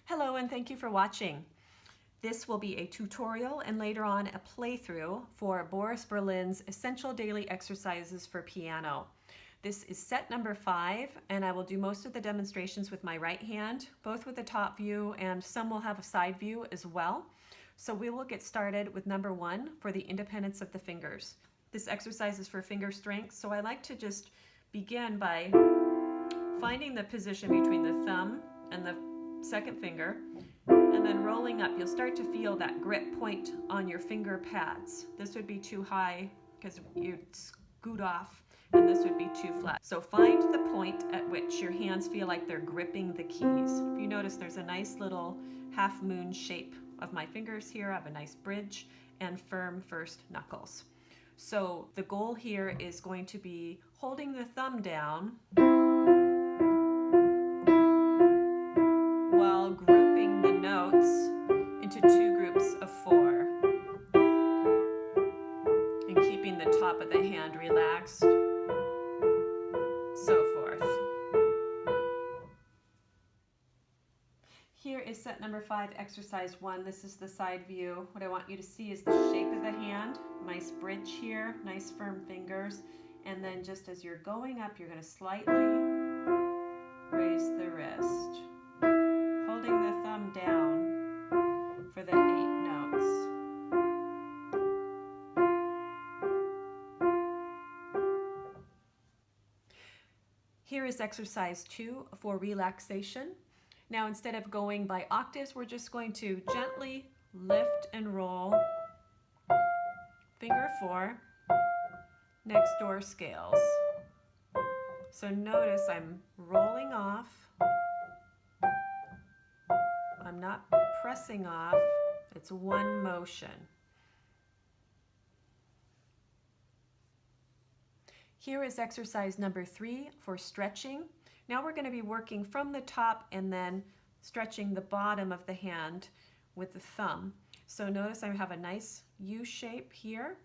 Hello and thank you for watching. This will be a tutorial and later on a playthrough for Boris Berlin's Essential Daily Exercises for Piano. This is set number 5 and I will do most of the demonstrations with my right hand, both with the top view and some will have a side view as well. So we will get started with number 1 for the independence of the fingers. This exercise is for finger strength, so I like to just begin by finding the position between the thumb and the second finger, and then rolling up. You'll start to feel that grip point on your finger pads. This would be too high because you'd scoot off, and this would be too flat. So find the point at which your hands feel like they're gripping the keys. If you notice, there's a nice little half moon shape of my fingers here. I have a nice bridge and firm first knuckles. So the goal here is going to be holding the thumb down while grouping the notes into 2 groups of 4 and keeping the top of the hand relaxed, so forth. Here is set number 5, exercise 1. This is the side view. What I want you to see is the shape of the hand, nice bridge here, nice firm fingers, and then just as you're going up, you're going to slightly raise the wrist, holding the thumb down for the 8 notes. Here is exercise 2 for relaxation. Now instead of going by octaves, we're just going to gently lift and roll finger 4 next door scales. So notice I'm rolling off. I'm not pressing off, it's one motion. Here is exercise number 3 for stretching. Now we're going to be working from the top and then stretching the bottom of the hand with the thumb. So notice I have a nice U shape here,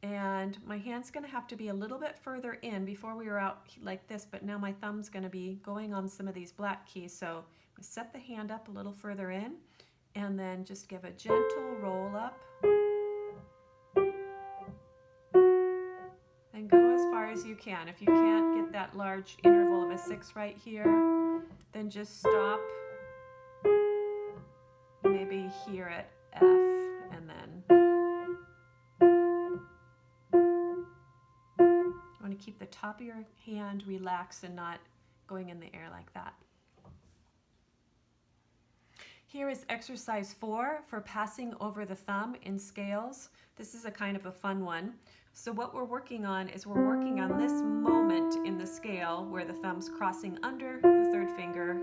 and my hand's going to have to be a little bit further in. Before we were out like this, but now my thumb's going to be going on some of these black keys. So set the hand up a little further in and then just give a gentle roll up and go as far as you can. If you can't get that large interval of a 6 right here, then just stop maybe here at F and then you want to keep the top of your hand relaxed and not going in the air like that. Here is exercise 4 for passing over the thumb in scales. This is a kind of a fun one. So what we're working on is we're working on this moment in the scale where the thumb's crossing under the 3rd finger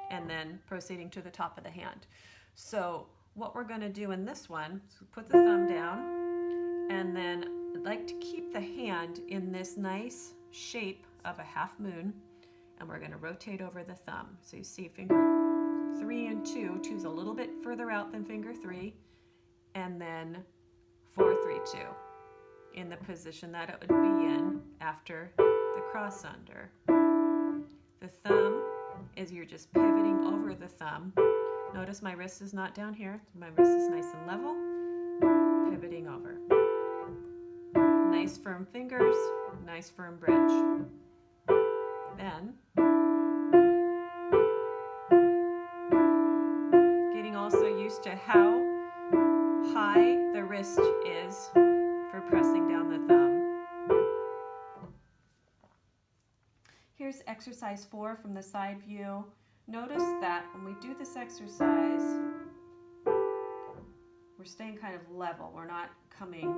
and then proceeding to the top of the hand. So what we're going to do in this one is put the thumb down, and then I'd like to keep the hand in this nice shape of a half moon, and we're going to rotate over the thumb. So you see finger 3 and 2. 2's a little bit further out than finger 3, and then 4, 3, 2 in the position that it would be in after the cross under. The thumb is you're just pivoting over the thumb. Notice my wrist is not down here. My wrist is nice and level. Pivoting over. Nice firm fingers, nice firm bridge. Then getting also used to how high the wrist is for pressing down the thumb. Here's exercise 4 from the side view. Notice that when we do this exercise, we're staying kind of level. We're not coming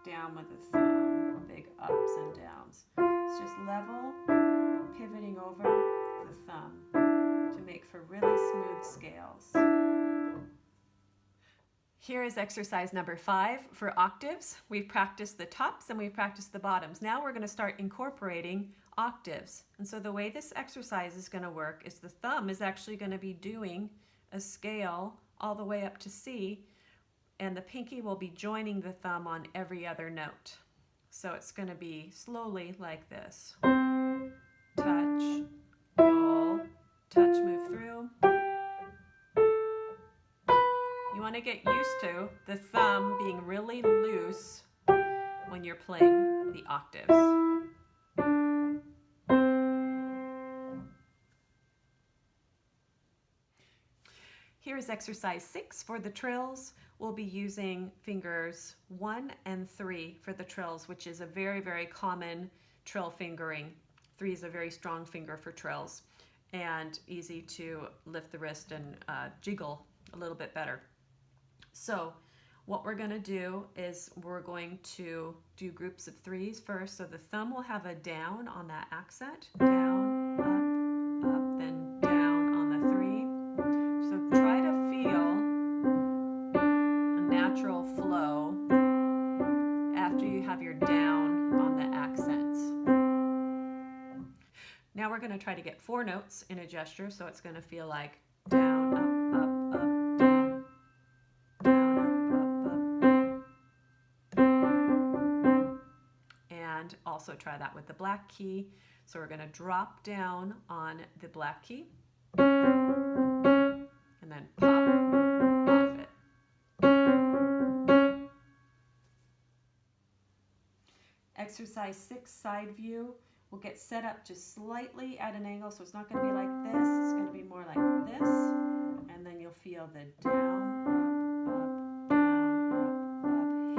down with the thumb, big ups and downs. It's just level, pivoting over the thumb to make for really smooth scales. Here is exercise number 5 for octaves. We've practiced the tops and we've practiced the bottoms. Now we're going to start incorporating octaves. And so the way this exercise is going to work is the thumb is actually going to be doing a scale all the way up to C, and the pinky will be joining the thumb on every other note. So it's going to be slowly like this. Touch, roll, touch, move through, want to get used to the thumb being really loose when you're playing the octaves. Here is exercise 6 for the trills. We'll be using fingers 1 and 3 for the trills, which is a very, very common trill fingering. 3 is a very strong finger for trills and easy to lift the wrist and jiggle a little bit better. So what we're going to do is we're going to do groups of 3s first. So the thumb will have a down on that accent, down, up, then down on the 3. So try to feel a natural flow after you have your down on the accents. Now we're going to try to get 4 notes in a gesture, so it's going to feel like down, up, up, down, down, up. And also try that with the black key. So we're going to drop down on the black key and then pop off it. Exercise 6, side view. We'll get set up just slightly at an angle, so it's not going to be like this. It's going to be more like this. And then you'll feel the down, up, down,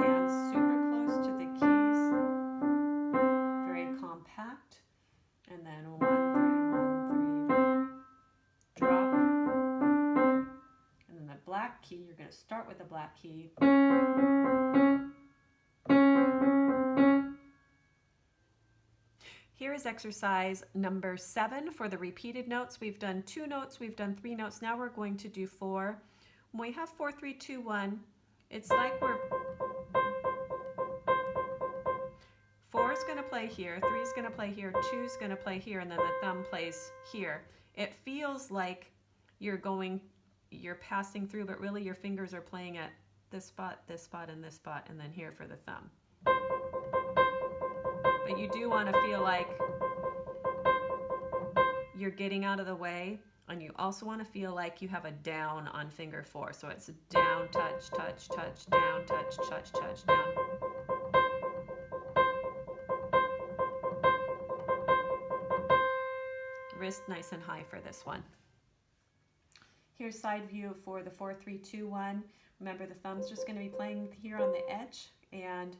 up. Hands super close to the keys. Very compact. And then 1, 3, 1, 3. Drop. And then the black key, you're going to start with the black key. Here is exercise number 7 for the repeated notes. We've done 2 notes, we've done 3 notes. Now we're going to do 4. When we have 4, 3, 2, 1, it's like 4 is going to play here, 3 is going to play here, 2 is going to play here, and then the thumb plays here. It feels like you're passing through, but really your fingers are playing at this spot, and this spot, and then here for the thumb. But you do want to feel like you're getting out of the way, and you also want to feel like you have a down on finger 4. So it's down, touch, touch, touch, down, touch, touch, touch, down. Wrist nice and high for this one. Here's side view for the 4, 3, 2, 1. Remember, the thumb's just going to be playing here on the edge, and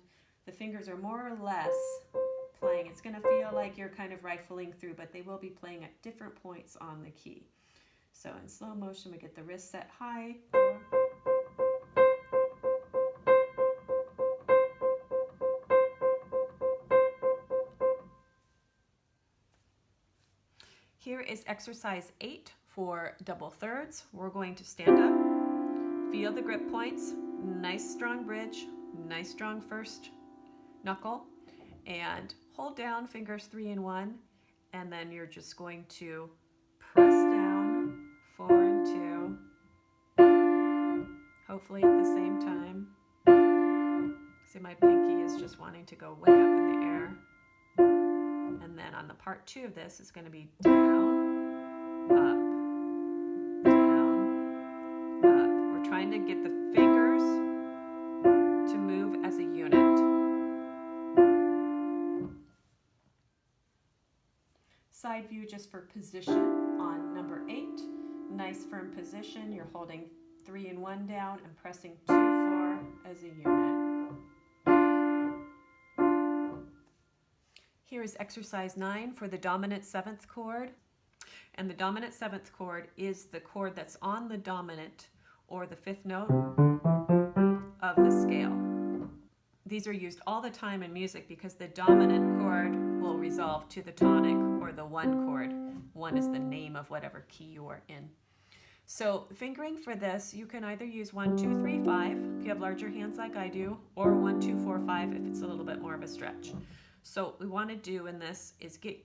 the fingers are more or less playing. It's going to feel like you're kind of rifling through, but they will be playing at different points on the key. So in slow motion, we get the wrist set high. 4. Here is exercise 8 for double thirds. We're going to stand up, feel the grip points, nice strong bridge, nice strong first knuckle, and hold down fingers 3 and 1, and then you're just going to press down 4 and 2, hopefully at the same time. See, my pinky is just wanting to go way up in the air. And then on the part 2 of this, it's going to be down, up, down, up. We're trying to get the fingers to move as a unit. Side view just for position on number 8. Nice firm position. You're holding 3 and 1 down and pressing 2, 4 as a unit. Here is exercise 9 for the dominant 7th chord. And the dominant 7th chord is the chord that's on the dominant or the 5th note of the scale. These are used all the time in music because the dominant chord will resolve to the tonic or the 1 chord. 1 is the name of whatever key you are in. So fingering for this, you can either use 1, 2, 3, 5 if you have larger hands like I do, or 1, 2, 4, 5 if it's a little bit more of a stretch. So what we want to do in this is get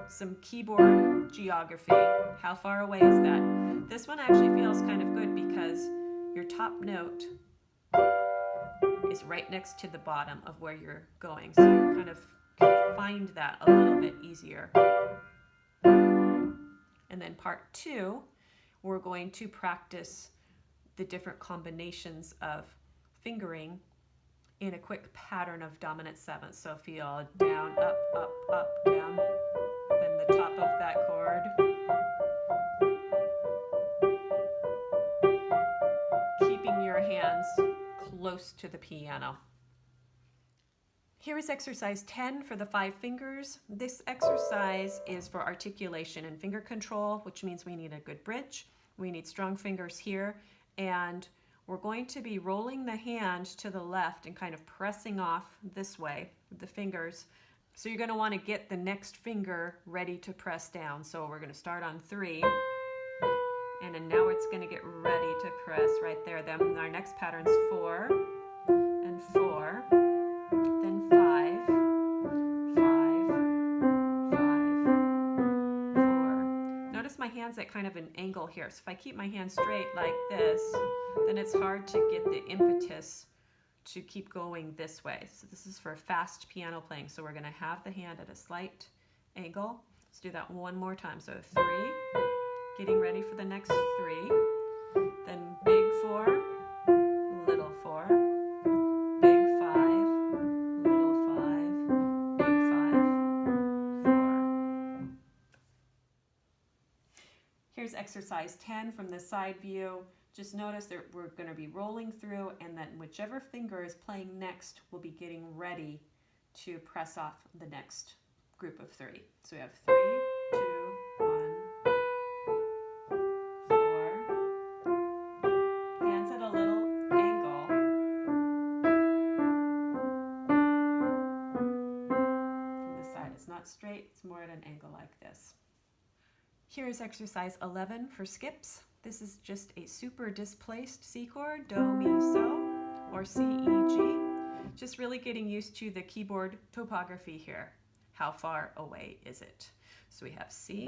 some keyboard geography. How far away is that? This one actually feels kind of good because your top note is right next to the bottom of where you're going. So you kind of can find that a little bit easier. And then part 2, we're going to practice the different combinations of fingering in a quick pattern of dominant sevenths. So feel down, up, up, up, down, then the top of that chord. Keeping your hands close to the piano. Here is exercise 10 for the 5 fingers. This exercise is for articulation and finger control, which means we need a good bridge. We need strong fingers here, and we're going to be rolling the hand to the left and kind of pressing off this way with the fingers. So you're going to want to get the next finger ready to press down. So we're going to start on 3, and then now it's going to get ready to press right there. Then our next pattern's 4 and 4, then 5, 5, 5, 4. Notice my hand's at kind of an angle here. So if I keep my hand straight like this, then it's hard to get the impetus to keep going this way. So this is for fast piano playing. So we're going to have the hand at a slight angle. Let's do that one more time. So 3, getting ready for the next 3, then big 4, little 4, big 5, little 5, big 5, 4. Here's exercise 10 from the side view. Just notice that we're going to be rolling through, and then whichever finger is playing next will be getting ready to press off the next group of 3. So we have 3, 2, 1, 4. Hands at a little angle. From this side, it's not straight, it's more at an angle like this. Here is exercise 11 for skips. This is just a super displaced C chord, Do, Mi, So, or C, E, G. Just really getting used to the keyboard topography here. How far away is it? So we have C, E,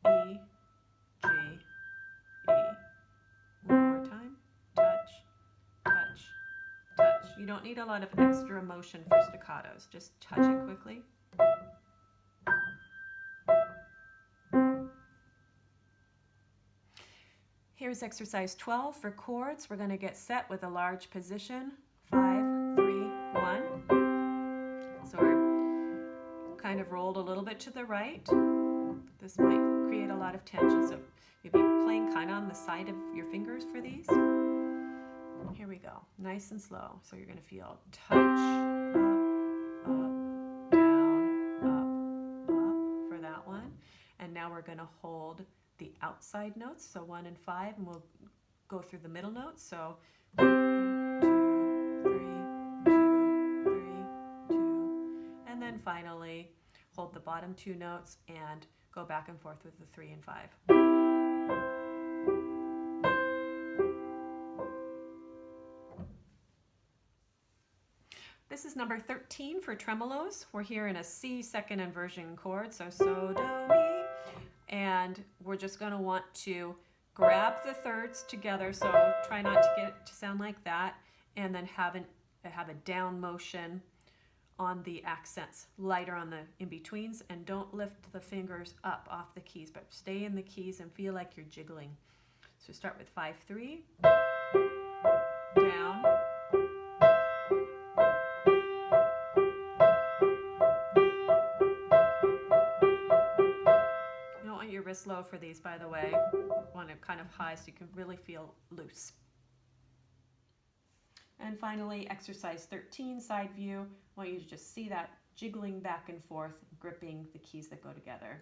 G, E. One more time. Touch, touch, touch. You don't need a lot of extra motion for staccatos. Just touch it quickly. Here's exercise 12 for chords. We're going to get set with a large position. 5, 3, 1. So we're kind of rolled a little bit to the right. This might create a lot of tension. So you'll be playing kind of on the side of your fingers for these. Here we go. Nice and slow. So you're going to feel touch, up, down, up for that one. And now we're going to hold the outside notes, so 1 and 5, and we'll go through the middle notes. So 1, 2, 3, 2, 3, 2, and then finally hold the bottom 2 notes and go back and forth with the 3 and 5. This is number 13 for tremolos. We're here in a C second inversion chord, so Do, Mi. And we're just going to want to grab the thirds together, so try not to get it to sound like that, and then have a down motion on the accents, lighter on the in-betweens, and don't lift the fingers up off the keys, but stay in the keys and feel like you're jiggling. So start with 5, 3, down, your wrist low for these, by the way. Want it kind of high so you can really feel loose. And finally, exercise 13, side view. I want you to just see that jiggling back and forth, gripping the keys that go together.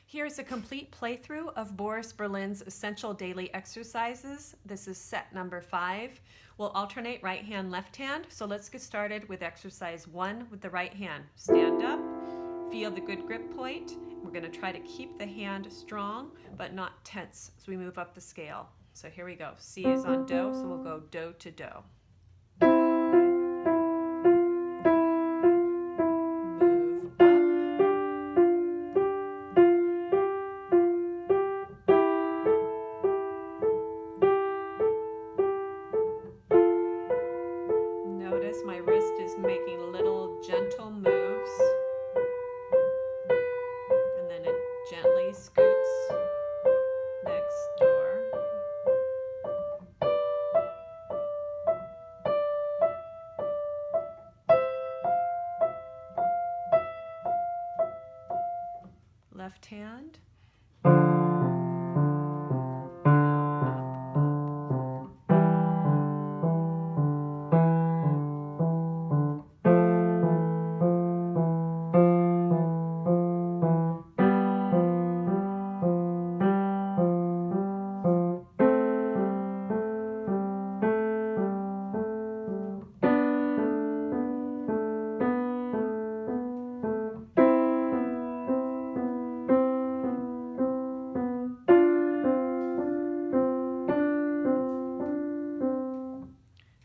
Here's a complete playthrough of Boris Berlin's Essential Daily Exercises. This is set number 5. We'll alternate right hand, left hand. So let's get started with exercise 1 with the right hand. Stand up, feel the good grip point. We're going to try to keep the hand strong but not tense as we move up the scale. So here we go. C is on Do, so we'll go Do to Do. My wrist is making a little left hand.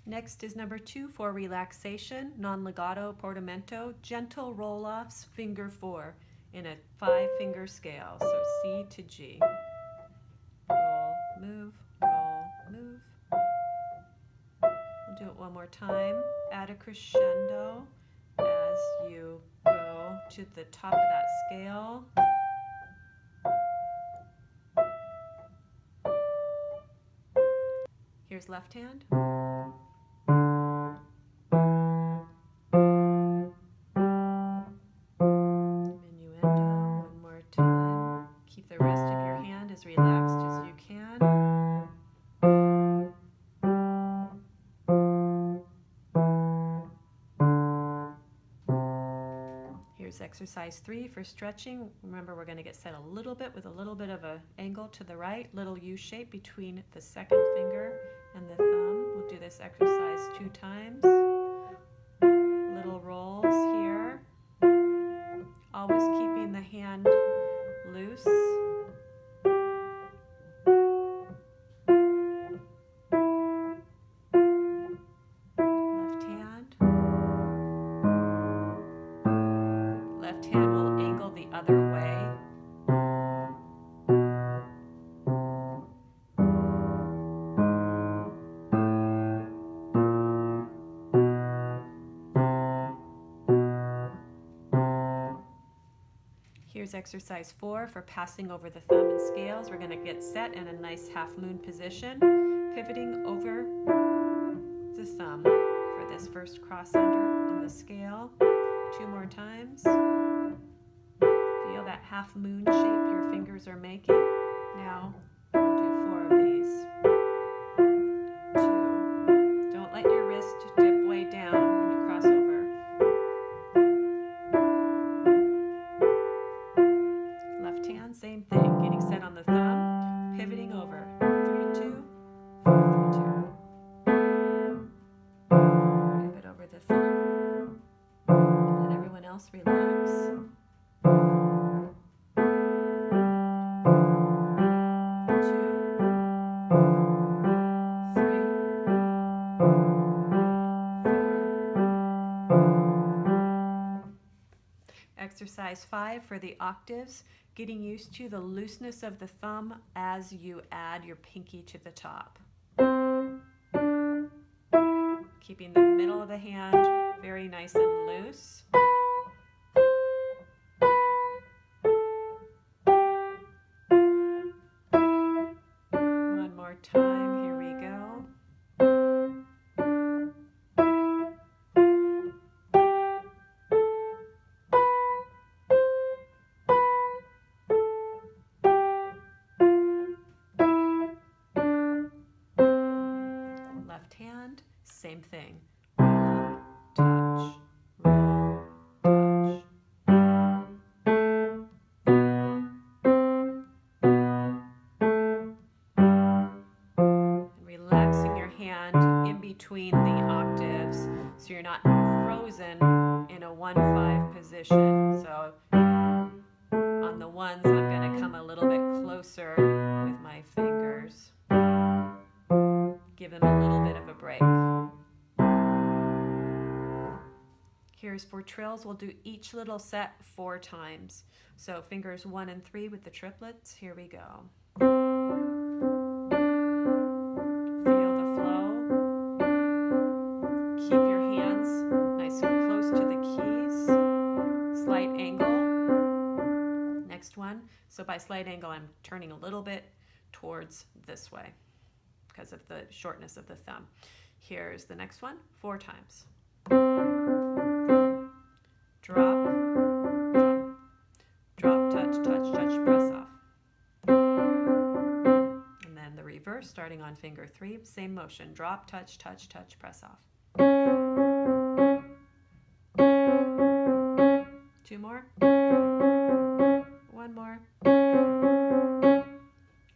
Next is number 2, For Relaxation, non-legato portamento, gentle roll-offs, finger 4 in a 5-finger scale, so C to G. Roll, move, roll, move. We'll do it one more time. Add a crescendo as you go to the top of that scale. Here's left hand. Exercise 3 for stretching. Remember, we're going to get set a little bit with a little bit of an angle to the right, little U shape between the second finger and the thumb. We'll do this exercise 2 times. Little rolls here. Always keeping the hand loose. Here's exercise 4 for passing over the thumb and scales. We're going to get set in a nice half moon position, pivoting over the thumb for this first cross under on the scale. 2 more times. Feel that half moon shape your fingers are making. Now we'll do 4 of these. 2. Don't let your wrist dip way down when you cross over. Same thing, getting set on the thumb, pivoting over. 3, 2, 4, 3, 2. Pivot over the thumb. Let everyone else relax. 2, 3, 4. Exercise 5 for the octaves. Getting used to the looseness of the thumb as you add your pinky to the top. Keeping the middle of the hand very nice and loose. One more time, here we go. Same thing. Roll, touch, roll, touch. Relaxing your hand in between the octaves so you're not frozen in a 1-5 position. So on the ones, I'm going to come a little bit closer with my fingers. Give them a little bit of a break. Here's For Trills. We'll do each little set 4 times. So fingers 1 and 3 with the triplets. Here we go. Feel the flow. Keep your hands nice and close to the keys. Slight angle. Next one. So by slight angle, I'm turning a little bit towards this way because of the shortness of the thumb. Here's the next one, 4 times. Drop, drop, drop, touch, touch, starting on finger 3. Same motion, drop, touch, touch, touch, press off. 2 more. 1 more.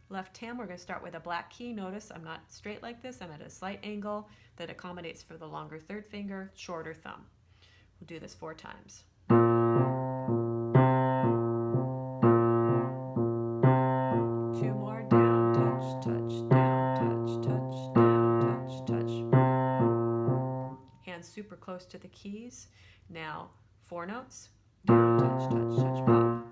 Left hand, we're going to start with a black key. Notice I'm not straight like this. I'm at a slight angle that accommodates for the longer third finger, shorter thumb. We'll do this 4 times. 2 more. Down, touch, touch, down, touch, touch, down, touch, touch. Hands super close to the keys. Now 4 notes. Down, touch, touch, touch, pop.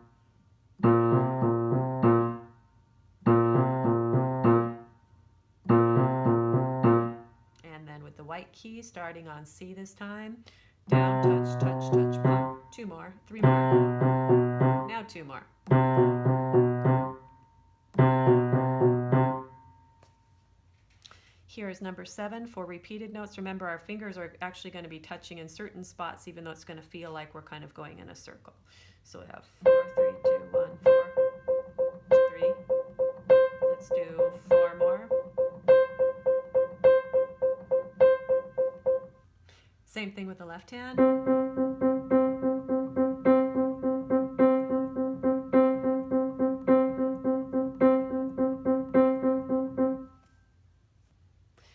And then with the white key, starting on C this time. Down, touch, touch, touch, pop. 2 more, 3 more. Now 2 more. Here is number 7 for repeated notes. Remember, our fingers are actually going to be touching in certain spots, even though it's going to feel like we're kind of going in a circle. So we have 4, 3, 2, 1, 4, 3. Let's do 4 more. Same thing with the left hand.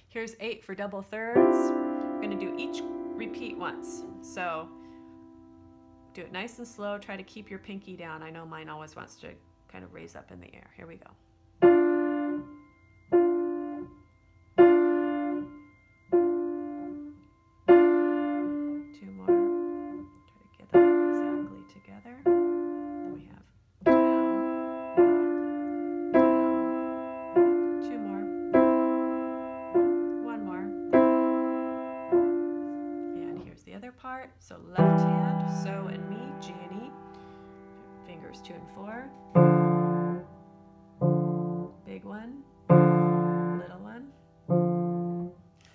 Here's 8 for double thirds. We're going to do each repeat once. So do it nice and slow. Try to keep your pinky down. I know mine always wants to kind of raise up in the air. Here we go. 2 more. Try to get them exactly together. Then we have down, down. 2 more. 1 more. And here's the other part. So left hand, so and me, G and E. Fingers 2 and 4. Big one, little one.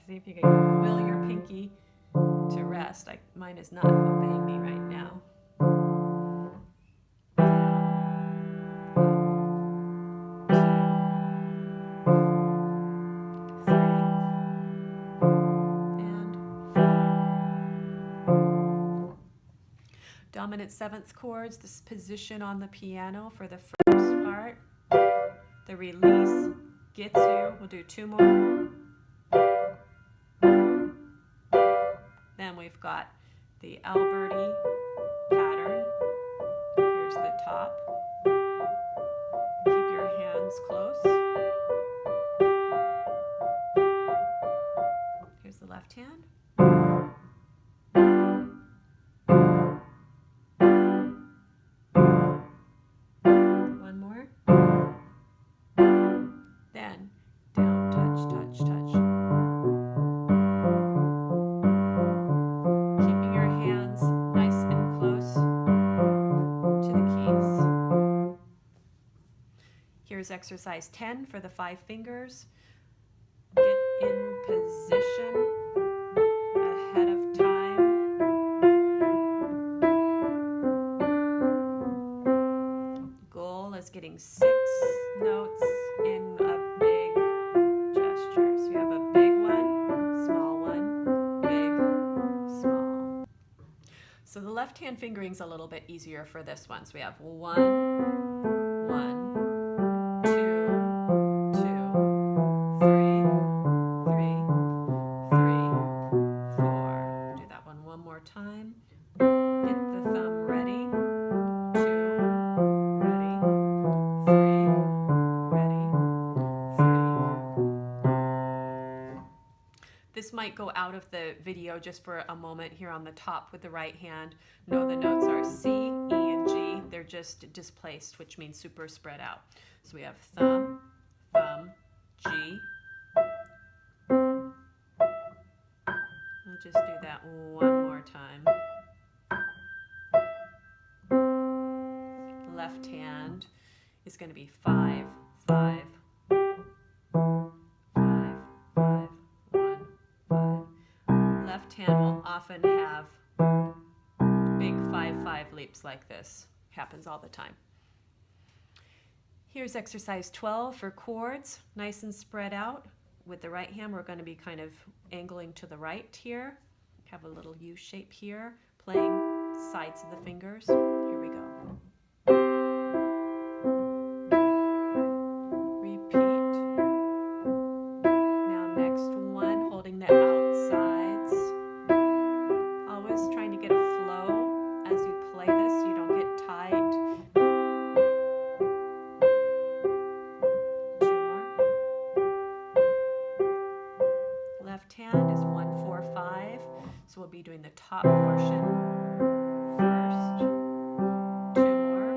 See if you can will your pinky to rest. Mine is not obeying me right now. Dominant 7th chords, this position on the piano for the first part. The release gets you. We'll do 2 more. Then we've got the Alberti pattern. Here's the top. Keep your hands close. Here's the left hand. Here's exercise 10 for the 5 fingers. Get in position ahead of time. Goal is getting 6 notes in a big gesture. So you have a big one, small one, big, small. So the left hand fingering is a little bit easier for this one. So we have 1, 1. 2, 2, 3, 3, 4. Do that one more time. Get the thumb ready. 2, ready. 3, ready. 3. This might go out of the video just for a moment here on the top with the right hand. No, the notes are C, E, and G. They're just displaced, which means super spread out. So we have thumb, thumb, G. We'll just do that one more time. Left hand is going to be 5, 5, 5, 5, 1, 5. Left hand will often have big 5, 5 leaps like this. Happens all the time. Here's exercise 12 for chords, nice and spread out. With the right hand, we're going to be kind of angling to the right here. Have a little U shape here, playing sides of the fingers. Here we go. Repeat. Now next one, holding the outsides. Always trying to get a flow as you play this so you don't get tight. Two more. Left hand is 1, 4, 5. So we'll be doing the top portion first. Two more.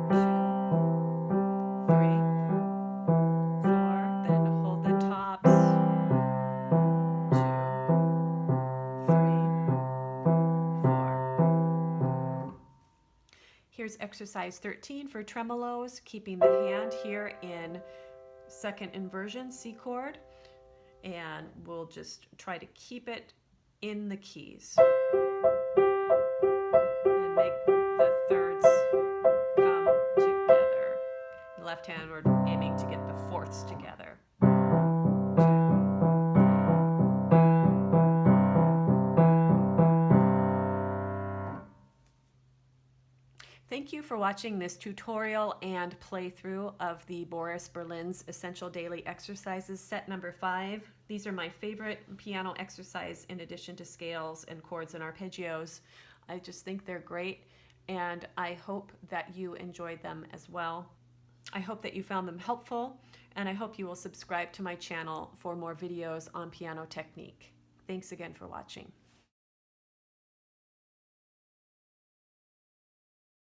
2, 3, 4. Then hold the tops. 2, 3, 4. Here's exercise 13 for tremolos, keeping the hand here in second inversion, C chord, and we'll just try to keep it in the keys and make the thirds come together. The left hand, we're aiming to get the fourths together. Thank you for watching this tutorial and playthrough of the Boris Berlin's Essential Daily Exercises set number 5. These are my favorite piano exercise in addition to scales and chords and arpeggios. I just think they're great, and I hope that you enjoyed them as well. I hope that you found them helpful, and I hope you will subscribe to my channel for more videos on piano technique. Thanks again for watching.